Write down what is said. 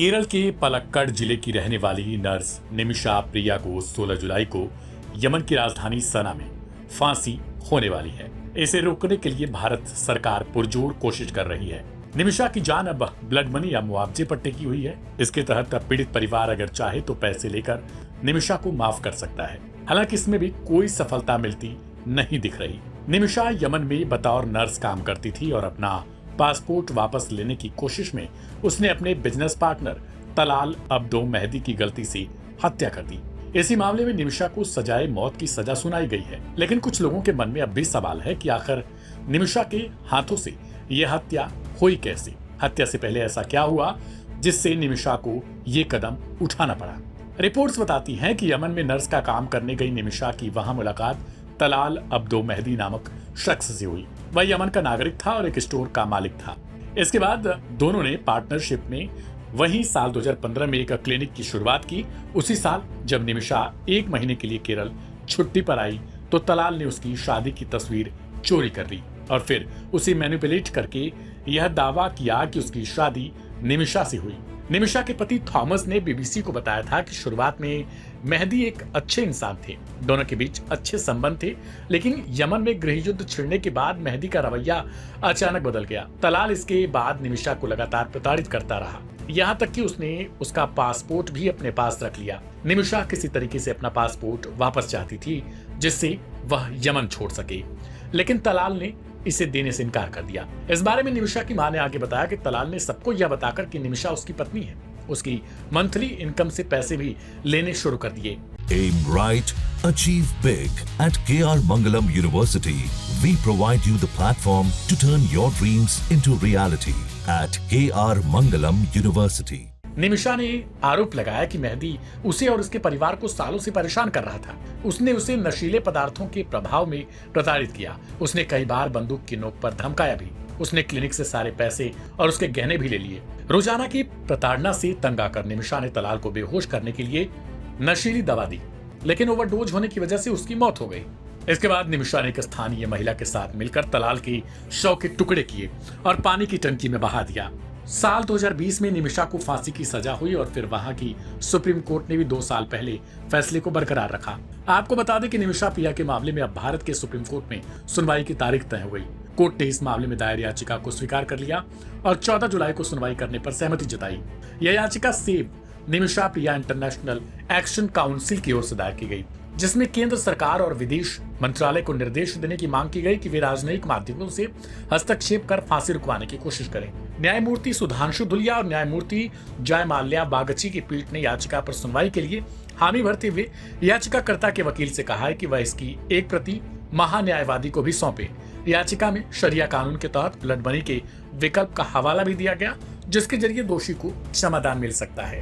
केरल के पलक्कड़ जिले की रहने वाली नर्स निमिषा प्रिया को 16 जुलाई को यमन की राजधानी सना में फांसी होने वाली है। इसे रोकने के लिए भारत सरकार पुरजोर कोशिश कर रही है। निमिषा की जान अब ब्लड मनी या मुआवजे पर टिकी हुई है। इसके तहत पीड़ित परिवार अगर चाहे तो पैसे लेकर निमिषा को माफ कर सकता है। हालांकि इसमें भी कोई सफलता मिलती नहीं दिख रही। निमिषा यमन में बतौर नर्स काम करती थी और अपना पासपोर्ट वापस लेने की कोशिश में उसने अपने business partner Talal Abdo Mahdi की गलती से हत्या कर दी। इसी मामले में निमिषा को सजाए मौत की सजा सुनाई गई है। लेकिन कुछ लोगों के मन में अब भी सवाल है कि आखिर निमिषा के हाथों से यह हत्या हुई कैसे? हत्या से पहले ऐसा क्या हुआ जिससे निमिषा को ये कदम उठाना पड़ा? रिपोर्ट्स बताती हैं कि यमन में नर्स का काम करने गई निमिषा की वहां मुलाकात तलाल अब्दो मेहदी नामक शख्स से हुई। वह यमन का नागरिक था और एक स्टोर का मालिक था। इसके बाद दोनों ने पार्टनरशिप में वहीं साल 2015 में एक क्लिनिक की शुरुआत की। उसी साल जब निमिषा 1 महीने के लिए केरल छुट्टी पर आई तो तलाल ने उसकी शादी की तस्वीर चोरी कर ली और फिर उसे मैनिपुलेट करके यह दावा किया कि उसकी शादी निमिषा से हुई। निमिषा के पति थॉमस ने बीबीसी को बताया था कि शुरुआत में मेहदी एक अच्छे इंसान थे, दोनों के बीच अच्छे संबंध थे, लेकिन यमन में गृह युद्ध छिड़ने के बाद मेहदी का रवैया अचानक बदल गया। तलाल इसके बाद निमिषा को लगातार प्रताड़ित करता रहा, यहाँ तक कि उसने उसका पासपोर्ट भी अपने पास रख लिया। निमिषा किसी तरीके से अपना पासपोर्ट वापस चाहती थी जिससे वह यमन छोड़ सके, लेकिन तलाल ने इसे देने से इनकार कर दिया। इस बारे में निमिषा की मां ने आगे बताया कि तलाल ने सबको यह बताकर कि निमिषा उसकी पत्नी है, उसकी मंथली इनकम से पैसे भी लेने शुरू कर दिए। Aim right, achieve big. At KR Mangalam University, we provide you the platform to turn your dreams into reality. At KR Mangalam University. Nimisha ने आरोप लगाया कि मेहदी उसे और उसके परिवार को सालों से परेशान कर रहा था। उसने उसे नशीले पदार्थों के प्रभाव में प्रताड़ित किया। उसने कई बार बंदूक की नोक पर धमकाया भी। उसने क्लिनिक से सारे पैसे और उसके गहने भी ले लिए। रोजाना की प्रताड़ना से तंग आकर निमिषा ने तलाल को बेहोश करने के लिए नशीली दवा दी, लेकिन ओवरडोज होने की वजह से उसकी मौत हो गई। इसके बाद निमिषा ने एक स्थानीय महिला के साथ मिलकर तलाल के शव के टुकड़े किए और पानी की टंकी में बहा दिया। साल 2020 में निमिषा को फांसी की सजा हुई और फिर वहां की सुप्रीम कोर्ट ने भी 2 साल पहले फैसले को बरकरार रखा। आपको बता दें कि निमिषा प्रिया के मामले में अब भारत के सुप्रीम कोर्ट में सुनवाई की तारीख तय हो गई। कोर्ट ने इस मामले में दायर याचिका को स्वीकार कर लिया और 14 जुलाई को सुनवाई करने पर सहमति जताई। यह याचिका सेव निमिषा प्रिया इंटरनेशनल एक्शन काउंसिल की ओर से दायर की गई, जिसमें केंद्र सरकार और विदेश मंत्रालय को निर्देश देने की मांग की गई कि वे राजनयिक माध्यमों से हस्तक्षेप कर फांसी रुकवाने की कोशिश करें। न्यायमूर्ति सुधांशु धुलिया और न्यायमूर्ति जयमाल्या बागची की पीठ ने याचिका पर सुनवाई के लिए हामी भरते हुए याचिकाकर्ता के वकील से कहा है कि वह इसकी एक प्रति महान्यायवादी को भी सौंपे। याचिका में शरिया कानून के तहत ब्लड मनी के विकल्प का हवाला भी दिया गया, जिसके जरिए दोषी को क्षमादान मिल सकता है।